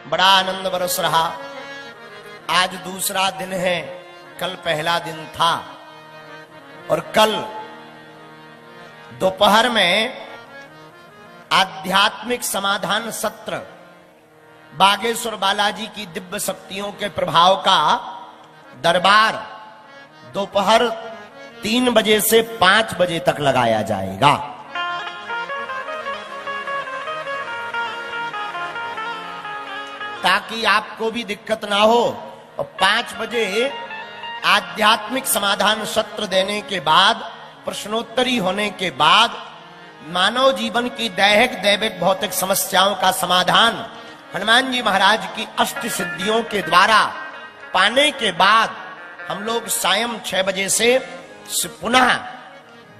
बड़ा आनंद बरस रहा। आज दूसरा दिन है, कल पहला दिन था और कल दोपहर में आध्यात्मिक समाधान सत्र बागेश्वर बालाजी की दिव्य शक्तियों के प्रभाव का दरबार दोपहर 3 बजे से 5 बजे तक लगाया जाएगा। ताकि आपको भी दिक्कत ना हो। और 5 बजे आध्यात्मिक समाधान सत्र देने के बाद, प्रश्नोत्तरी होने के बाद, मानव जीवन की दैहिक दैविक भौतिक समस्याओं का समाधान हनुमान जी महाराज की अष्ट सिद्धियों के द्वारा पाने के बाद हम लोग सायं 6 बजे से पुनः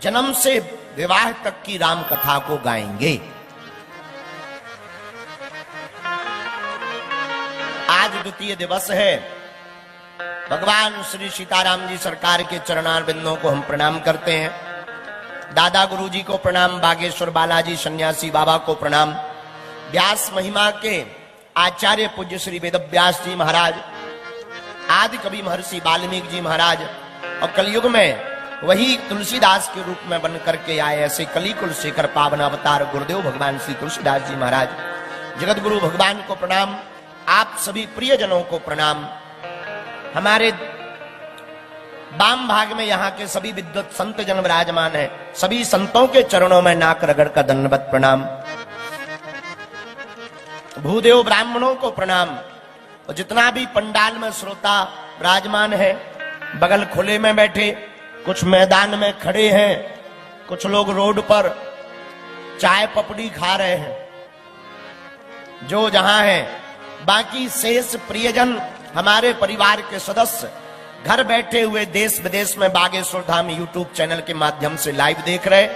जन्म से विवाह तक की राम कथा को गाएंगे। आज द्वितीय दिवस है। भगवान श्री सीताराम जी सरकार के चरणारविंदों को हम प्रणाम करते हैं। दादा गुरु जी को प्रणाम, बागेश्वर बालाजी सन्यासी बाबा को प्रणाम, व्यास महिमा के आचार्य पूज्य श्री वेदव्यास जी महाराज, आदि कवि महर्षि वाल्मीकि जी महाराज, और कलयुग में वही तुलसीदास के रूप में बन करके आए ऐसे कलिकुल शेखर पावन अवतार गुरुदेव भगवान श्री तुलसीदास जी महाराज, जगत गुरु भगवान को प्रणाम। आप सभी प्रियजनों को प्रणाम। हमारे वाम भाग में यहाँ के सभी विद्वत संत जन विराजमान है। सभी संतों के चरणों में नाक रगड़ का दंडवत प्रणाम। भूदेव ब्राह्मणों को प्रणाम। और जितना भी पंडाल में श्रोता विराजमान है, बगल खुले में बैठे, कुछ मैदान में खड़े हैं, कुछ लोग रोड पर चाय पपड़ी खा रहे हैं, जो जहां है। बाकी शेष प्रियजन, हमारे परिवार के सदस्य घर बैठे हुए देश विदेश में बागेश्वर धाम यूट्यूब चैनल के माध्यम से लाइव देख रहे,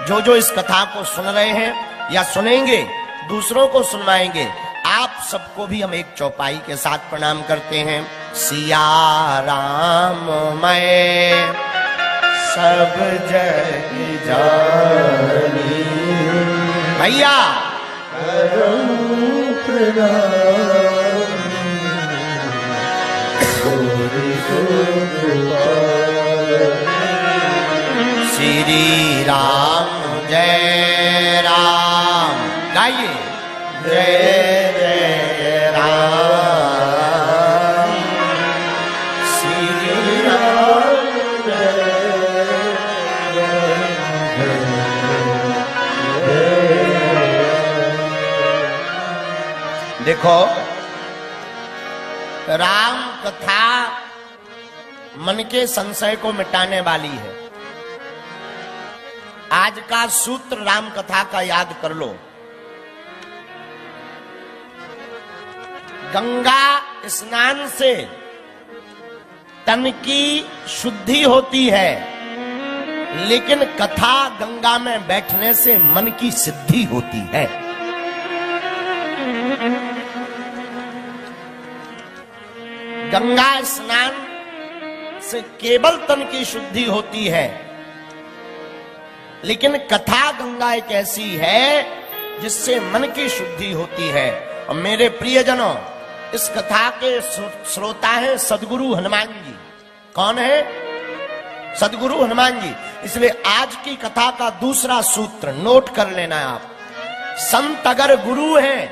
जो इस कथा को सुन रहे हैं या सुनेंगे, दूसरों को सुनवाएंगे, आप सबको भी हम एक चौपाई के साथ प्रणाम करते हैं। सिया राम मैं सब जग जानी, भैया श्री राम जय राम गाइए, जय जय राम श्री राम देखो, राम कथा मन के संशय को मिटाने वाली है। आज का सूत्र राम कथा का याद कर लो। गंगा स्नान से तन की शुद्धि होती है, लेकिन कथा गंगा में बैठने से मन की सिद्धि होती है। गंगा स्नान से केवल तन की शुद्धि होती है, लेकिन कथा गंगा एक ऐसी है जिससे मन की शुद्धि होती है। और मेरे प्रियजनों, इस कथा के श्रोता है सदगुरु हनुमान जी। कौन है? सदगुरु हनुमान जी। इसलिए आज की कथा का दूसरा सूत्र नोट कर लेना आप। संत अगर गुरु हैं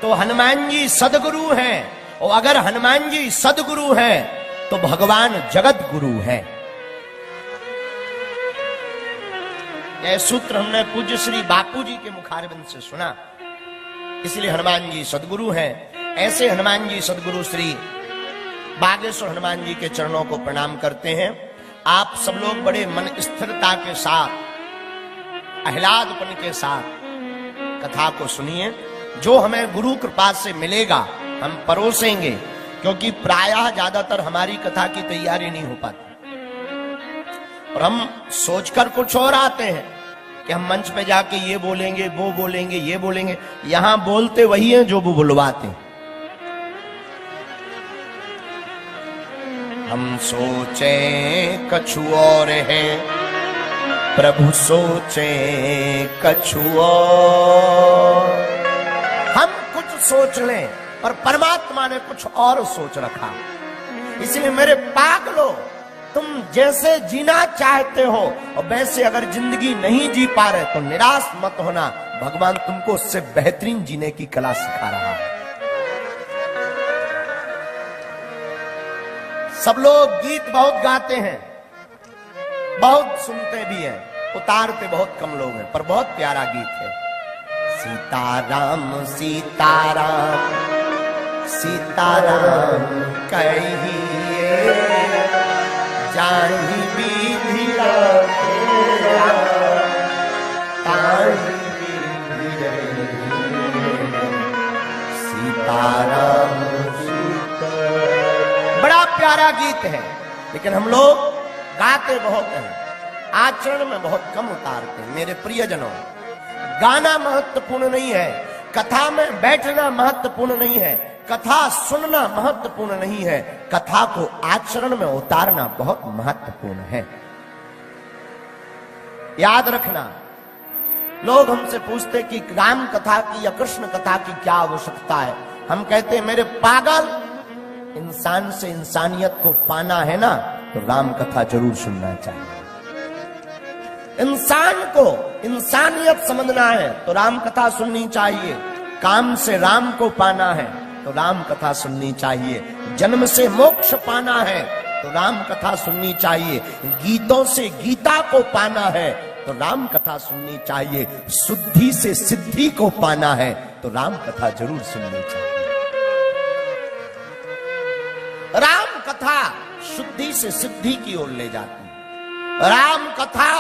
तो हनुमान जी सदगुरु हैं, और अगर हनुमान जी सदगुरु हैं तो भगवान जगत गुरु है। यह सूत्र हमने पूज्य श्री बापू जी के मुखारबिंद से सुना, इसलिए हनुमान जी सदगुरु हैं। ऐसे हनुमान जी सदगुरु श्री बागेश्वर हनुमान जी के चरणों को प्रणाम करते हैं। आप सब लोग बड़े मन स्थिरता के साथ, आह्लादपन के साथ कथा को सुनिए। जो हमें गुरु कृपा से मिलेगा हम परोसेंगे, क्योंकि प्रायः ज्यादातर हमारी कथा की तैयारी नहीं हो पाती, और हम सोचकर कुछ और आते हैं कि हम मंच पे जाके ये बोलेंगे, वो बोलेंगे, ये बोलेंगे। यहां बोलते वही हैं जो वो बुलवाते हैं। हम सोचे कछु और है, प्रभु सोचे कछु और। हम कुछ सोच लें और परमात्मा ने कुछ और सोच रखा। इसलिए मेरे पागलों, तुम जैसे जीना चाहते हो और वैसे अगर जिंदगी नहीं जी पा रहे तो निराश मत होना, भगवान तुमको उससे बेहतरीन जीने की कला सिखा रहा है। सब लोग गीत बहुत गाते हैं, बहुत सुनते भी हैं, उतारते बहुत कम लोग हैं, पर बहुत प्यारा गीत है। सीताराम सीताराम सीताराम कहिए, जाहि विधि रखेरा, ताहि विधि रहिए। सीताराम बड़ा प्यारा गीत है, लेकिन हम लोग गाते बहुत हैं, आचरण में बहुत कम उतारते हैं। मेरे प्रियजनों, गाना महत्वपूर्ण नहीं है, कथा में बैठना महत्वपूर्ण नहीं है, कथा सुनना महत्वपूर्ण नहीं है, कथा को आचरण में उतारना बहुत महत्वपूर्ण है। याद रखना, लोग हमसे पूछते कि राम कथा की या कृष्ण कथा की क्या आवश्यकता है। हम कहते हैं मेरे पागल, इंसान से इंसानियत को पाना है ना, तो राम कथा जरूर सुनना चाहिए। इंसान को इंसानियत समझना है तो राम कथा सुननी चाहिए। काम से राम को पाना है तो राम कथा सुननी चाहिए। जन्म से मोक्ष पाना है तो राम कथा सुननी चाहिए। गीतों से गीता को पाना है तो राम कथा सुननी चाहिए। शुद्धि से सिद्धि को पाना है तो राम कथा जरूर सुननी चाहिए। राम कथा शुद्धि से सिद्धि की ओर ले जाती है। राम कथा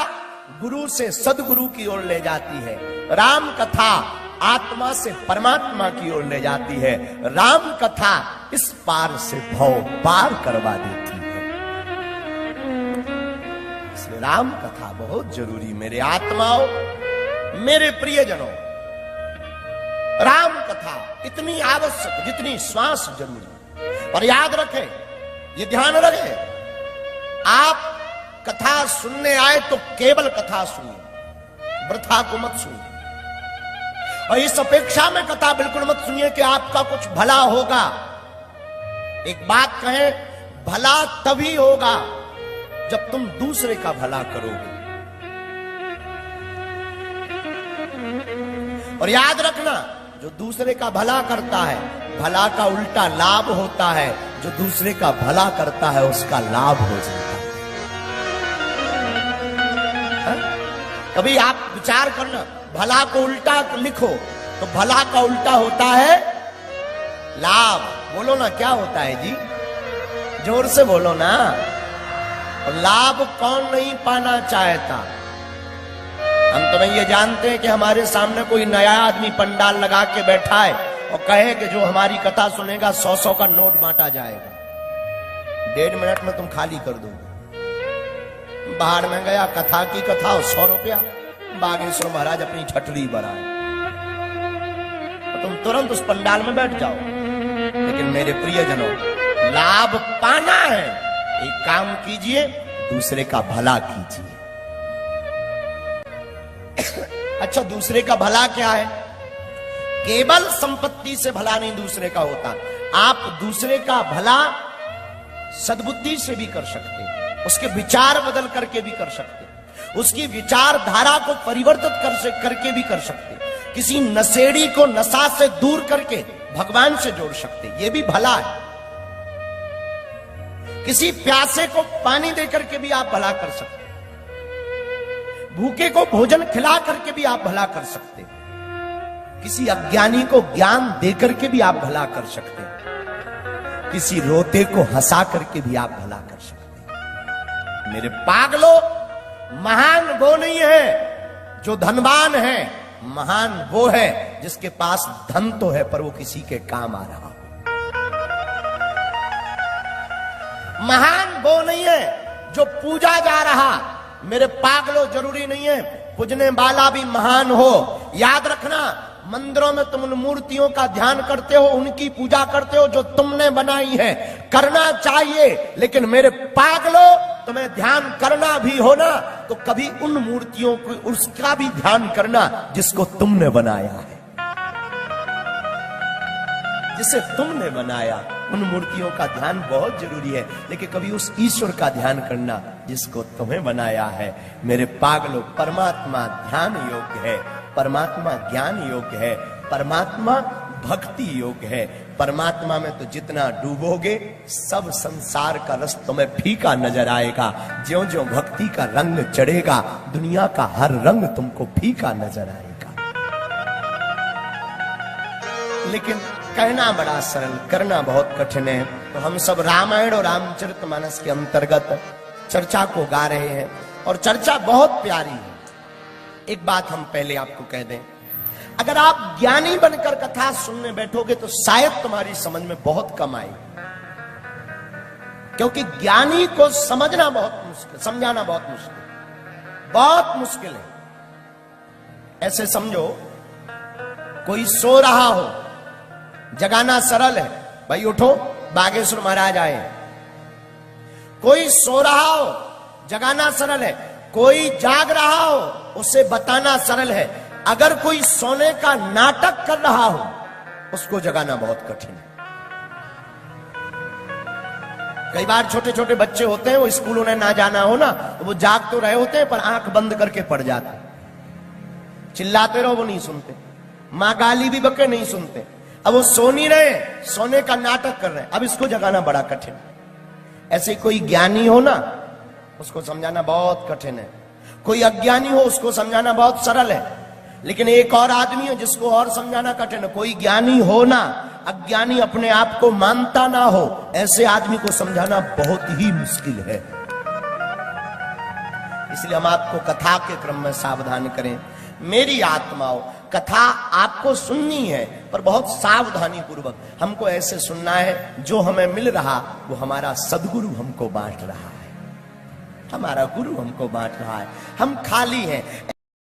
गुरु से सदगुरु की ओर ले जाती है। राम कथा आत्मा से परमात्मा की ओर ले जाती है। राम कथा इस पार से भव पार करवा देती है। इसलिए राम कथा बहुत जरूरी। मेरे आत्माओं, मेरे प्रियजनों, राम कथा इतनी आवश्यक जितनी श्वास जरूरी। और याद रखें, ये ध्यान रखें, आप कथा सुनने आए तो केवल कथा सुनिए, वृथा को मत सुनिए। और इस अपेक्षा में कथा बिल्कुल मत सुनिए कि आपका कुछ भला होगा। एक बात कहें, भला तभी होगा जब तुम दूसरे का भला करोगे। और याद रखना, जो दूसरे का भला करता है, भला का उल्टा लाभ होता है। जो दूसरे का भला करता है उसका लाभ हो जाता है। कभी आप विचार करना, भला को उल्टा लिखो तो भला का उल्टा होता है लाभ। बोलो ना, क्या होता है जी? जोर से बोलो ना। लाभ कौन नहीं पाना चाहता? हम तो ये जानते हैं कि हमारे सामने कोई नया आदमी पंडाल लगा के बैठा है और कहे कि जो हमारी कथा सुनेगा 100-100 का नोट बांटा जाएगा। 1.5 मिनट में तुम खाली कर दोगे। बाहर में गया, कथा की कथा, 100 रुपया, बागेश्वर महाराज अपनी छटरी बनाए, तुम तुरंत उस पंडाल में बैठ जाओ। लेकिन मेरे प्रियजनों, लाभ पाना है, एक काम कीजिए, दूसरे का भला कीजिए। अच्छा, दूसरे का भला क्या है? केवल संपत्ति से भला नहीं दूसरे का होता। आप दूसरे का भला सद्बुद्धि से भी कर सकते हैं, उसके विचार बदल करके भी कर सकते हैं, उसकी विचारधारा को परिवर्तित करके भी कर सकते हैं। किसी नशेड़ी को नशा से दूर करके भगवान से जोड़ सकते हैं, ये भी भला है। किसी प्यासे को पानी दे करके भी आप भला कर सकते हैं। भूखे को भोजन खिला करके भी आप भला कर सकते हैं। किसी अज्ञानी को ज्ञान देकर के भी आप भला कर सकते हैं। किसी रोते को हंसा करके भी आप भला कर सकते हैं। मेरे पागलों, महान वो नहीं है जो धनवान है, महान वो है जिसके पास धन तो है पर वो किसी के काम आ रहा हो। महान वो नहीं है जो पूजा जा रहा। मेरे पागलों, जरूरी नहीं है पूजने वाला भी महान हो। याद रखना, मंदिरों में तुम उन मूर्तियों का ध्यान करते हो, उनकी पूजा करते हो जो तुमने बनाई है, करना चाहिए। लेकिन मेरे पागलों, तुम्हें ध्यान करना भी हो ना तो कभी उन मूर्तियों को, उसका भी ध्यान करना जिसको तुमने बनाया है। जिसे तुमने बनाया। उन मूर्तियों का ध्यान बहुत जरूरी है, लेकिन कभी उस ईश्वर का ध्यान करना जिसको तुम्हें बनाया है। मेरे पागलों, परमात्मा ध्यान योग्य है, परमात्मा ज्ञान योग्य है, परमात्मा भक्ति योग्य है। परमात्मा में तो जितना डूबोगे सब संसार का रस तुम्हें फीका नजर आएगा। ज्यों ज्यों भक्ति का रंग चढ़ेगा दुनिया का हर रंग तुमको फीका नजर आएगा। लेकिन कहना बड़ा सरल, करना बहुत कठिन है। तो हम सब रामायण और रामचरितमानस के अंतर्गत चर्चा को गा रहे हैं और चर्चा बहुत प्यारी है। एक बात हम पहले आपको कह दें, अगर आप ज्ञानी बनकर कथा सुनने बैठोगे तो शायद तुम्हारी समझ में बहुत कम आए, क्योंकि ज्ञानी को समझना बहुत मुश्किल, समझाना बहुत मुश्किल है। ऐसे समझो कोई सो रहा हो, जगाना सरल है, भाई उठो बागेश्वर महाराज आए। कोई सो रहा हो, जगाना सरल है। कोई जाग रहा हो, उसे बताना सरल है। अगर कोई सोने का नाटक कर रहा हो, उसको जगाना बहुत कठिन है। कई बार छोटे छोटे बच्चे होते हैं, वो स्कूल उन्हें ना जाना हो ना, वो जाग तो रहे होते हैं पर आंख बंद करके पड़ जाते। चिल्लाते रहो वो नहीं सुनते, मां गाली भी बके नहीं सुनते। अब वो सो नहीं रहे, सोने का नाटक कर रहे हैं, अब इसको जगाना बड़ा कठिन। ऐसे कोई ज्ञानी हो ना, उसको समझाना बहुत कठिन है। कोई अज्ञानी हो, उसको समझाना बहुत सरल है। लेकिन एक और आदमी है जिसको और समझाना कठिन है। कोई ज्ञानी हो ना, अज्ञानी अपने आप को मानता ना हो, ऐसे आदमी को समझाना बहुत ही मुश्किल है। इसलिए हम आपको कथा के क्रम में सावधान करें। मेरी आत्माओं, कथा आपको सुननी है पर बहुत सावधानी पूर्वक। हमको ऐसे सुनना है जो हमें मिल रहा वो हमारा सदगुरु हमको बांट रहा है, हमारा गुरु हमको बांट रहा है। हम खाली हैं।